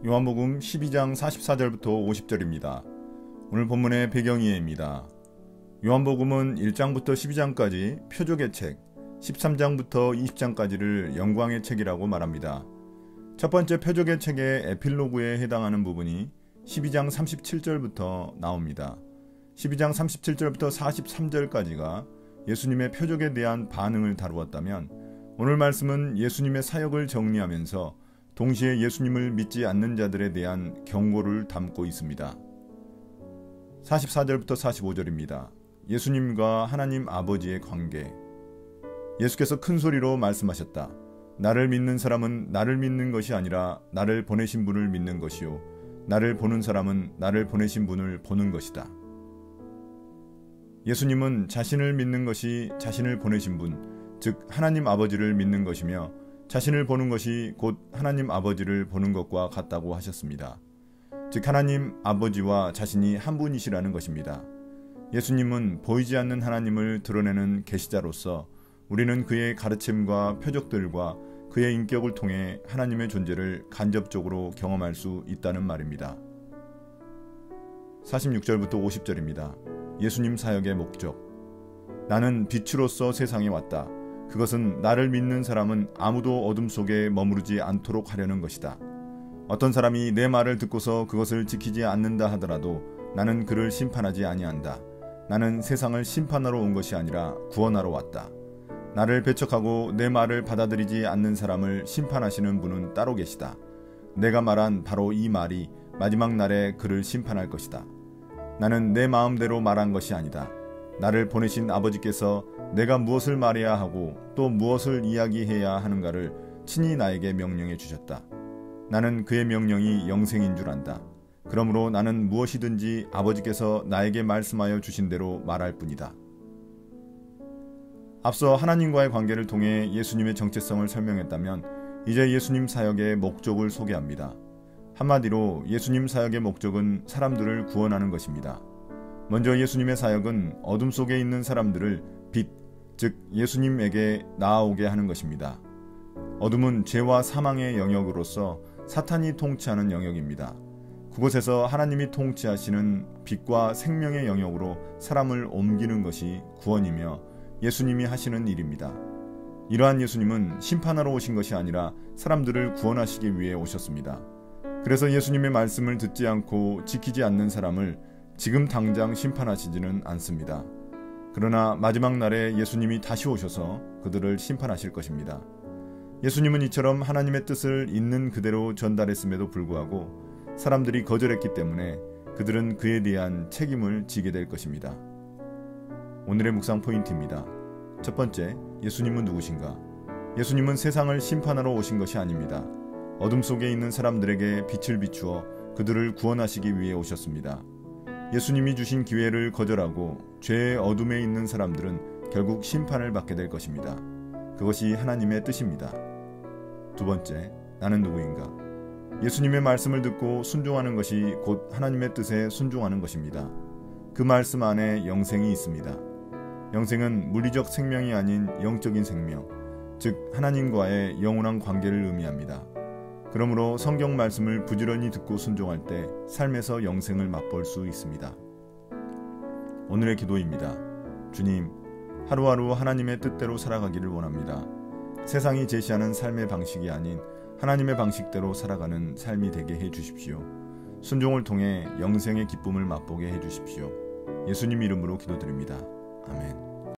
요한복음 12장 44절부터 50절입니다. 오늘 본문의 배경이해입니다. 요한복음은 1장부터 12장까지 표적의 책, 13장부터 20장까지를 영광의 책이라고 말합니다. 첫 번째 표적의 책의 에필로그에 해당하는 부분이 12장 37절부터 나옵니다. 12장 37절부터 43절까지가 예수님의 표적에 대한 반응을 다루었다면, 오늘 말씀은 예수님의 사역을 정리하면서 동시에 예수님을 믿지 않는 자들에 대한 경고를 담고 있습니다. 44절부터 45절입니다. 예수님과 하나님 아버지의 관계. 예수께서 큰 소리로 말씀하셨다. 나를 믿는 사람은 나를 믿는 것이 아니라 나를 보내신 분을 믿는 것이요, 나를 보는 사람은 나를 보내신 분을 보는 것이다. 예수님은 자신을 믿는 것이 자신을 보내신 분, 즉 하나님 아버지를 믿는 것이며, 자신을 보는 것이 곧 하나님 아버지를 보는 것과 같다고 하셨습니다. 즉 하나님 아버지와 자신이 한 분이시라는 것입니다. 예수님은 보이지 않는 하나님을 드러내는 계시자로서 우리는 그의 가르침과 표적들과 그의 인격을 통해 하나님의 존재를 간접적으로 경험할 수 있다는 말입니다. 46절부터 50절입니다. 예수님 사역의 목적. 나는 빛으로서 세상에 왔다. 그것은 나를 믿는 사람은 아무도 어둠 속에 머무르지 않도록 하려는 것이다. 어떤 사람이 내 말을 듣고서 그것을 지키지 않는다 하더라도 나는 그를 심판하지 아니한다. 나는 세상을 심판하러 온 것이 아니라 구원하러 왔다. 나를 배척하고 내 말을 받아들이지 않는 사람을 심판하시는 분은 따로 계시다. 내가 말한 바로 이 말이 마지막 날에 그를 심판할 것이다. 나는 내 마음대로 말한 것이 아니다. 나를 보내신 아버지께서 내가 무엇을 말해야 하고 또 무엇을 이야기해야 하는가를 친히 나에게 명령해 주셨다. 나는 그의 명령이 영생인 줄 안다. 그러므로 나는 무엇이든지 아버지께서 나에게 말씀하여 주신 대로 말할 뿐이다. 앞서 하나님과의 관계를 통해 예수님의 정체성을 설명했다면, 이제 예수님 사역의 목적을 소개합니다. 한마디로 예수님 사역의 목적은 사람들을 구원하는 것입니다. 먼저 예수님의 사역은 어둠 속에 있는 사람들을 빛, 즉 예수님에게 나아오게 하는 것입니다. 어둠은 죄와 사망의 영역으로서 사탄이 통치하는 영역입니다. 그곳에서 하나님이 통치하시는 빛과 생명의 영역으로 사람을 옮기는 것이 구원이며 예수님이 하시는 일입니다. 이러한 예수님은 심판하러 오신 것이 아니라 사람들을 구원하시기 위해 오셨습니다. 그래서 예수님의 말씀을 듣지 않고 지키지 않는 사람을 지금 당장 심판하시지는 않습니다. 그러나 마지막 날에 예수님이 다시 오셔서 그들을 심판하실 것입니다. 예수님은 이처럼 하나님의 뜻을 있는 그대로 전달했음에도 불구하고 사람들이 거절했기 때문에 그들은 그에 대한 책임을 지게 될 것입니다. 오늘의 묵상 포인트입니다. 첫 번째, 예수님은 누구신가? 예수님은 세상을 심판하러 오신 것이 아닙니다. 어둠 속에 있는 사람들에게 빛을 비추어 그들을 구원하시기 위해 오셨습니다. 예수님이 주신 기회를 거절하고 죄의 어둠에 있는 사람들은 결국 심판을 받게 될 것입니다. 그것이 하나님의 뜻입니다. 두 번째, 나는 누구인가? 예수님의 말씀을 듣고 순종하는 것이 곧 하나님의 뜻에 순종하는 것입니다. 그 말씀 안에 영생이 있습니다. 영생은 물리적 생명이 아닌 영적인 생명, 즉 하나님과의 영원한 관계를 의미합니다. 그러므로 성경 말씀을 부지런히 듣고 순종할 때 삶에서 영생을 맛볼 수 있습니다. 오늘의 기도입니다. 주님, 하루하루 하나님의 뜻대로 살아가기를 원합니다. 세상이 제시하는 삶의 방식이 아닌 하나님의 방식대로 살아가는 삶이 되게 해주십시오. 순종을 통해 영생의 기쁨을 맛보게 해주십시오. 예수님 이름으로 기도드립니다. 아멘.